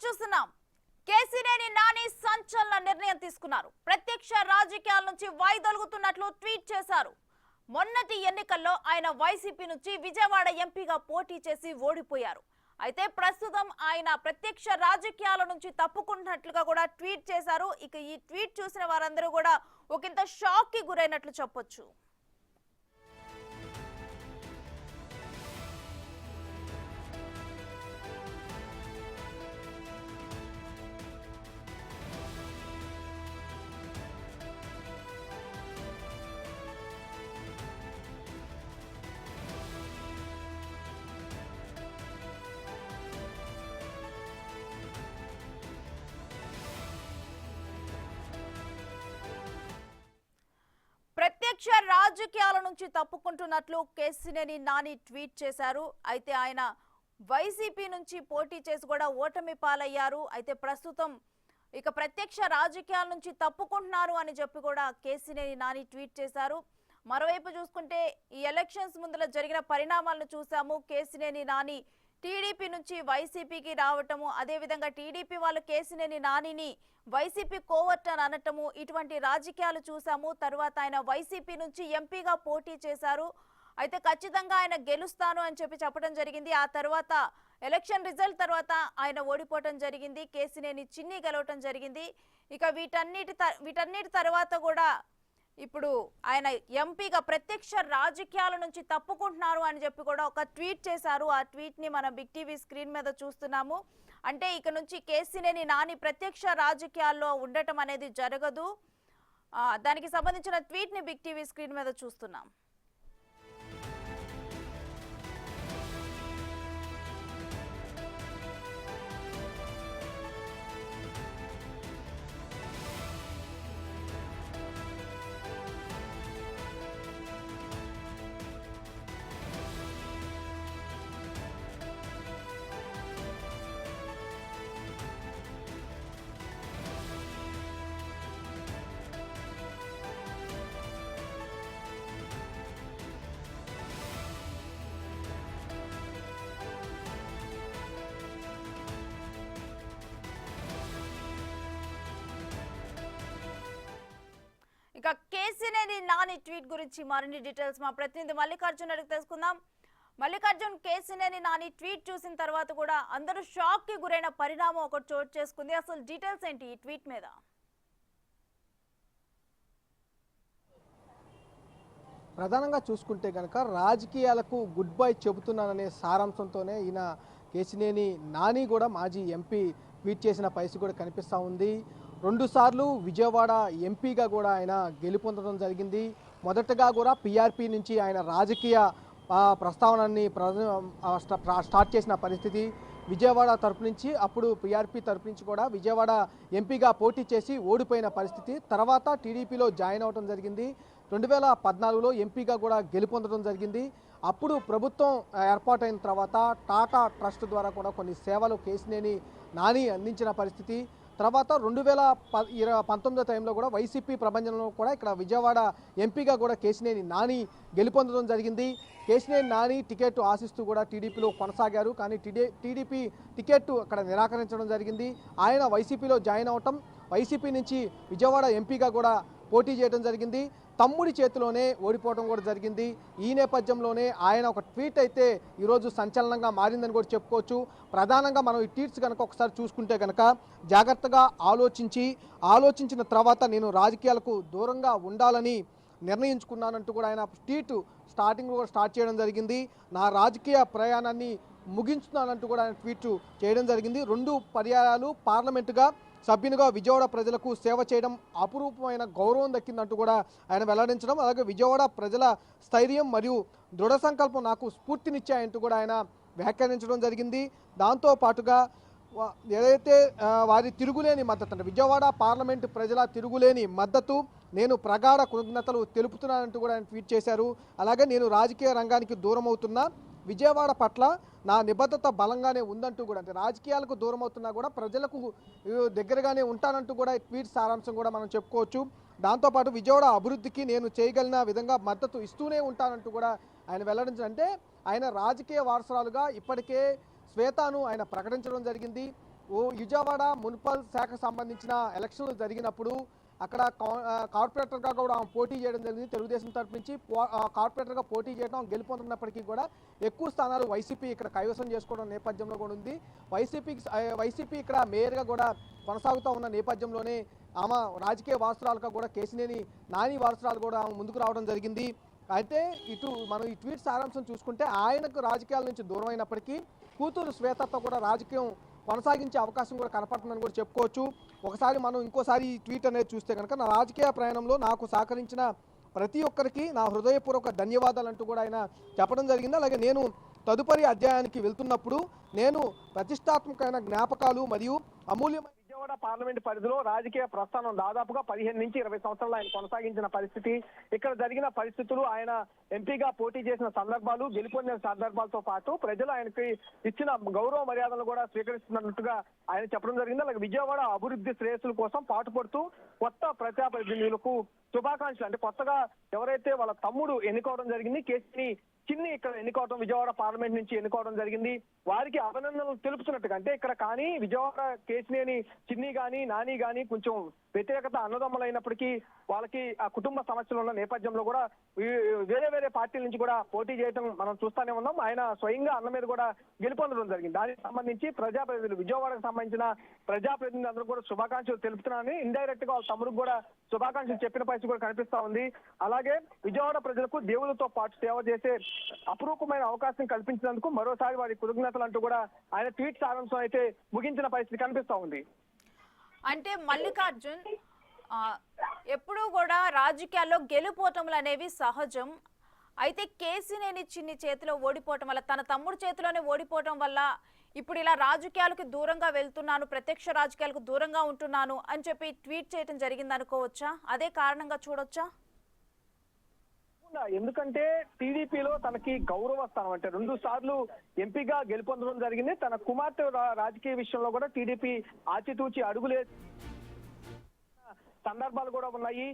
చూస్తున్నాం. కేసీనేని నాని సంచలన నిర్ణయం తీసుకున్నారు. ప్రత్యక్ష రాజకీయాల నుంచి వైదొలుగుతున్నట్లు ట్వీట్ చేశారు. మొన్నటి ఎన్నికల్లో ఆయన వైసీపీ నుంచి విజయవాడ ఎంపీగా పోటీ చేసి ఓడిపోయారు. అయితే ప్రస్తుతం ఆయన ప్రత్యక్ష రాజకీయాల నుంచి తప్పుకుంటున్నట్లుగా కూడా ట్వీట్ చేశారు. ఇక ఈ ట్వీట్ చూసిన వారందరూ కూడా ఒకంత షాక్ కి గురైనట్లు చెప్పొచ్చు. ప్రత్యక్ష రాజకీయాల నుంచి తప్పుకుంటున్నట్లు కేసీనేని నాని ట్వీట్ చేశారు. అయితే ఆయన వైసీపీ నుంచి పోటీ చేసి కూడా ఓటమి పాలయ్యారు. అయితే ప్రస్తుతం ఇక ప్రత్యక్ష రాజకీయాల నుంచి తప్పుకుంటున్నారు అని చెప్పి కూడా కేసీనేని నాని ట్వీట్ చేశారు. మరోవైపు చూసుకుంటే ఈ ఎలక్షన్స్ ముందర జరిగిన పరిణామాలను చూసాము. కేసీనేని నాని టీడీపీ నుంచి వైసీపీకి రావటము, అదేవిధంగా టీడీపీ వాళ్ళు కేసీనేని నానిని వైసీపీ కోవర్ట్ అని అనటము, ఇటువంటి రాజకీయాలు చూసాము. తర్వాత ఆయన వైసీపీ నుంచి ఎంపీగా పోటీ చేశారు. అయితే ఖచ్చితంగా ఆయన గెలుస్తాను అని చెప్పడం జరిగింది. ఆ తర్వాత ఎలక్షన్ రిజల్ట్ తర్వాత ఆయన ఓడిపోవటం జరిగింది. కేసీనేని చిన్ని గెలవటం జరిగింది. ఇక వీటన్నిటి తర్వాత కూడా ఇప్పుడు ఆయన ఎంపీగా ప్రత్యక్ష రాజకీయాల నుంచి తప్పుకుంటున్నారు అని చెప్పి కూడా ఒక ట్వీట్ చేశారు. ఆ ట్వీట్ ని మనం బిగ్ టీవీ స్క్రీన్ మీద చూస్తున్నాము. అంటే ఇక నుంచి కేసీనేని నాని ప్రత్యక్ష రాజకీయాల్లో ఉండటం అనేది జరగదు. దానికి సంబంధించిన ట్వీట్ ని బిగ్ టీవీ స్క్రీన్ మీద చూస్తున్నాం. ఇక కేసీనేని నాని ట్వీట్ గురించి మరిన్ని డీటెయిల్స్ మా ప్రతినిధి మల్లికార్జున్ అడిగి తెలుసుకుందాం. మల్లికార్జున్, కేసీనేని నాని ట్వీట్ చూసిన తర్వాత కూడా అందరూ షాక్ కి గురైన పరిణామం ఒకటి చోటు చేసుకుంది. అసలు డీటెయిల్స్ ఏంటి ఈ ట్వీట్ మీద? ప్రధానంగా చూసుకుంటే కనుక రాజకీయాలకు గుడ్ బై చెబుతున్నాననే సారాంశంతోనే ఈయన కేసీనేని నాని కూడా మాజీ ఎంపీ ట్వీట్ చేసిన పరిస్థితి కూడా కనిపిస్తూ ఉంది. 2 సార్లు విజయవాడ ఎంపీగా కూడా ఆయన గెలుపొందడం జరిగింది. మొదటగా కూడా పీఆర్పీ నుంచి ఆయన రాజకీయ ప్రస్తావనని స్టార్ట్ చేసిన పరిస్థితి. విజయవాడ తరపు నుంచి, అప్పుడు పీఆర్పీ తరపు నుంచి కూడా విజయవాడ ఎంపీగా పోటీ చేసి ఓడిపోయిన పరిస్థితి. తర్వాత టీడీపీలో జాయిన్ అవడం జరిగింది. 2014లో ఎంపీగా కూడా గెలుపొందడం జరిగింది. అప్పుడు ప్రభుత్వం ఏర్పాటైన తర్వాత టాటా ట్రస్ట్ ద్వారా కూడా కొన్ని సేవలు కేసీనేని నాని అందించిన పరిస్థితి. తర్వాత 2019 టైంలో కూడా వైసీపీ ప్రభంజనంలో కూడా ఇక్కడ విజయవాడ ఎంపీగా కూడా కేసీనేని నాని గెలుపొందడం జరిగింది. కేసీనేని నాని టికెట్ ఆశిస్తూ కూడా టీడీపీలో కొనసాగారు. కానీ టీడీపీ టికెట్ అక్కడ నిరాకరించడం జరిగింది. ఆయన వైసీపీలో జాయిన్ అవటం, వైసీపీ నుంచి విజయవాడ ఎంపీగా కూడా పోటీ చేయడం జరిగింది. తమ్ముడి చేతిలోనే ఓడిపోవడం కూడా జరిగింది. ఈ నేపథ్యంలోనే ఆయన ఒక ట్వీట్ అయితే ఈరోజు సంచలనంగా మారిందని కూడా చెప్పుకోవచ్చు. ప్రధానంగా మనం ఈ ట్వీట్స్ కనుక ఒకసారి చూసుకుంటే కనుక జాగ్రత్తగా ఆలోచించిన తర్వాత నేను రాజకీయాలకు దూరంగా ఉండాలని నిర్ణయించుకున్నానంటూ కూడా ఆయన ట్వీట్ స్టార్టింగ్లో కూడా స్టార్ట్ చేయడం జరిగింది. నా రాజకీయ ప్రయాణాన్ని ముగించున్నానంటూ కూడా ఆయన ట్వీట్ చేయడం జరిగింది. 2 పర్యాయాలు పార్లమెంటుగా సభ్యునిగా విజయవాడ ప్రజలకు సేవ చేయడం అపురూపమైన గౌరవం దక్కిందంటూ కూడా ఆయన వెల్లడించడం, అలాగే విజయవాడ ప్రజల స్థైర్యం మరియు దృఢ సంకల్పం నాకు స్ఫూర్తినిచ్చాయంటూ కూడా ఆయన వ్యాఖ్యానించడం జరిగింది. దాంతో పాటుగా ఏదైతే వారి తిరుగులేని మద్దతు అంటే విజయవాడ పార్లమెంటు ప్రజల తిరుగులేని మద్దతు నేను ప్రగాఢ కృతజ్ఞతలు తెలుపుతున్నానంటూ కూడా ఆయన ట్వీట్ చేశారు. అలాగే నేను రాజకీయ రంగానికి దూరం అవుతున్నా, విజయవాడ పట్ల నా నిబద్ధత బలంగానే ఉందంటూ కూడా, అంటే రాజకీయాలకు దూరం అవుతున్నా కూడా ప్రజలకు దగ్గరగానే ఉంటానంటూ కూడా ట్వీట్ సారాంశం కూడా మనం చెప్పుకోవచ్చు. దాంతోపాటు విజయవాడ అభివృద్ధికి నేను చేయగలిగిన విధంగా మద్దతు ఇస్తూనే ఉంటానంటూ కూడా ఆయన వెల్లడించారు. అంటే ఆయన రాజకీయ వారసురాలుగా ఇప్పటికే శ్వేతను ఆయన ప్రకటించడం జరిగింది. విజయవాడ మున్సిపల్ శాఖకు సంబంధించిన ఎలక్షన్లు జరిగినప్పుడు అక్కడ కార్పొరేటర్గా కూడా ఆమె పోటీ చేయడం జరిగింది. తెలుగుదేశం తరపు నుంచి కార్పొరేటర్గా పోటీ చేయడం గెలుపొందుతున్నప్పటికీ కూడా ఎక్కువ స్థానాలు వైసీపీ ఇక్కడ కైవసం చేసుకోవడం నేపథ్యంలో కూడా ఉంది. వైసీపీ ఇక్కడ మేయర్గా కూడా కొనసాగుతూ ఉన్న నేపథ్యంలోనే ఆమె రాజకీయ వారసురాలుగా కూడా కేశినేని నాని వారసురాలు కూడా ఆమె ముందుకు రావడం జరిగింది. అయితే మనం ఈ ట్వీట్ సారాంశం చూసుకుంటే ఆయనకు రాజకీయాల నుంచి దూరం అయినప్పటికీ కూతురు శ్వేతతో కూడా రాజకీయం కొనసాగించే అవకాశం కూడా కనపడుతుందని కూడా చెప్పుకోవచ్చు. ఇంకోసారి ఈ ట్వీట్ అనేది చూస్తే కనుక నా రాజకీయ ప్రయాణంలో నాకు సహకరించిన ప్రతి ఒక్కరికి నా హృదయపూర్వక ధన్యవాదాలు అంటూ కూడా ఆయన చెప్పడం జరిగింది. అలాగే నేను తదుపరి అధ్యాయానికి వెళ్తున్నప్పుడు నేను ప్రతిష్టాత్మకమైన జ్ఞాపకాలు మరియు అమూల్యమైన విజయవాడ పార్లమెంట్ పరిధిలో రాజకీయ ప్రస్థానం దాదాపుగా 15 నుంచి 20 సంవత్సరాలు ఆయన కొనసాగించిన పరిస్థితి, ఇక్కడ జరిగిన పరిస్థితులు, ఆయన ఎంపీగా పోటీ చేసిన సందర్భాలు, గెలుపొందిన సందర్భాలతో పాటు ప్రజలు ఆయనకి ఇచ్చిన గౌరవ మర్యాదలు కూడా స్వీకరిస్తున్నట్టుగా ఆయన చెప్పడం జరిగింది. అలాగే విజయవాడ అభివృద్ధి శ్రేయస్సుల కోసం పాటుపడుతూ కొత్త ప్రజాప్రతినిధులకు శుభాకాంక్షలు, అంటే కొత్తగా ఎవరైతే వాళ్ళ తమ్ముడు ఎన్నుకోవడం జరిగింది, కేసీని చిన్ని ఇక్కడ ఎన్నుకోవడం, విజయవాడ పార్లమెంట్ నుంచి ఎన్నుకోవడం జరిగింది, వారికి అభినందనలు తెలుపుతున్నట్టుగా, అంటే ఇక్కడ కానీ విజయవాడ కేసినేని చిన్ని గాని నాని గాని కొంచెం వ్యతిరేకత అన్నదమ్ములైనప్పటికీ వాళ్ళకి ఆ కుటుంబ సమస్యలు ఉన్న నేపథ్యంలో కూడా వేరే పార్టీల నుంచి కూడా పోటీ చేయడం మనం చూస్తూనే ఉన్నాం. ఆయన స్వయంగా అన్న మీద కూడా గెలుపొందడం జరిగింది. దానికి సంబంధించి ప్రజాప్రతినిధులు, విజయవాడకు సంబంధించిన ప్రజాప్రతినిధులు అందరూ కూడా శుభాకాంక్షలు తెలుపుతున్నారని ఇండైరెక్ట్ గా వాళ్ళ తమ్ముడికి కూడా శుభాకాంక్షలు చెప్పిన పరిస్థితి కూడా కనిపిస్తా ఉంది. అలాగే విజయవాడ ప్రజలకు దేవులతో పాటు సేవ చేసే అపురూపమైన అవకాశం కల్పించినందుకు మరోసారి వారి కృతజ్ఞతలు అంటూ కూడా ఆయన ట్వీట్ సారాంశం అయితే ముగించిన పరిస్థితి కనిపిస్తా ఉంది. అంటే మల్లికార్జున్, ఎప్పుడూ కూడా రాజకీయాల్లో గెలుపోటములు అనేవి సహజం. అయితే కేసినేని చిన్ని చేతిలో ఓడిపోవటం వల్ల, తన తమ్ముడు చేతిలోనే ఓడిపోవటం వల్ల ఇప్పుడు ఇలా రాజకీయాలకు దూరంగా వెళ్తున్నాను, ప్రత్యక్ష రాజకీయాలకు దూరంగా ఉంటున్నాను అని చెప్పి ట్వీట్ చేయడం జరిగింది అనుకోవచ్చా? అదే కారణంగా చూడొచ్చా? ఎందుకంటే టీడీపీలో తనకి గౌరవ స్థానం, అంటే 2 సార్లు ఎంపీగా గెలుపొందడం జరిగింది. తన కుమార్తె రాజకీయ విషయంలో కూడా టీడీపీ ఆచితూచి అడుగులే సందర్భాలు కూడా ఉన్నాయి.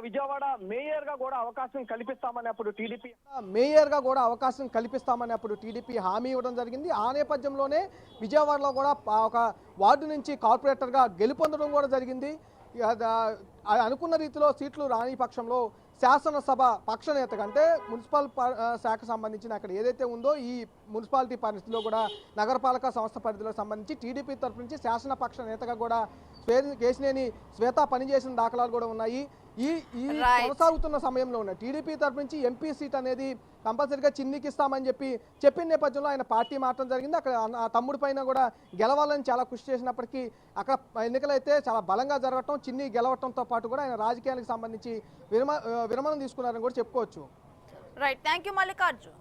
విజయవాడ మేయర్ గా కూడా అవకాశం కల్పిస్తామని అప్పుడు టీడీపీ హామీ ఇవ్వడం జరిగింది. ఆ నేపథ్యంలోనే విజయవాడలో కూడా ఒక వార్డు నుంచి కార్పొరేటర్ గా గెలుపొందడం కూడా జరిగింది. అనుకున్న రీతిలో సీట్లు రాని పక్షంలో శాసనసభ పక్షనేతగా, అంటే మున్సిపల్ శాఖ సంబంధించిన అక్కడ ఏదైతే ఉందో ఈ మున్సిపాలిటీ పరిధిలో కూడా నగరపాలక సంస్థ పరిధిలో సంబంధించి టీడీపీ తరఫు నుంచి శాసనపక్ష నేతగా కూడా కేశినేని శ్వేత పనిచేసిన దాఖలాలు కూడా ఉన్నాయి. ఈ కొనసాగుతున్న సమయంలో ఉన్న టీడీపీ తరఫు నుంచి ఎంపీ సీట్ అనేది కంపల్సరీగా చిన్నికి ఇస్తామని చెప్పిన నేపథ్యంలో ఆయన పార్టీ మారడం జరిగింది. అక్కడ ఆ తమ్ముడి పైన కూడా గెలవాలని చాలా కృషి చేసినప్పటికీ అక్కడ ఎన్నికలైతే చాలా బలంగా జరగటం, చిన్ని గెలవటంతో పాటు కూడా ఆయన రాజకీయానికి సంబంధించి విరమణ తీసుకున్నారని కూడా చెప్పుకోవచ్చు. Right, thank you Mallikarjun.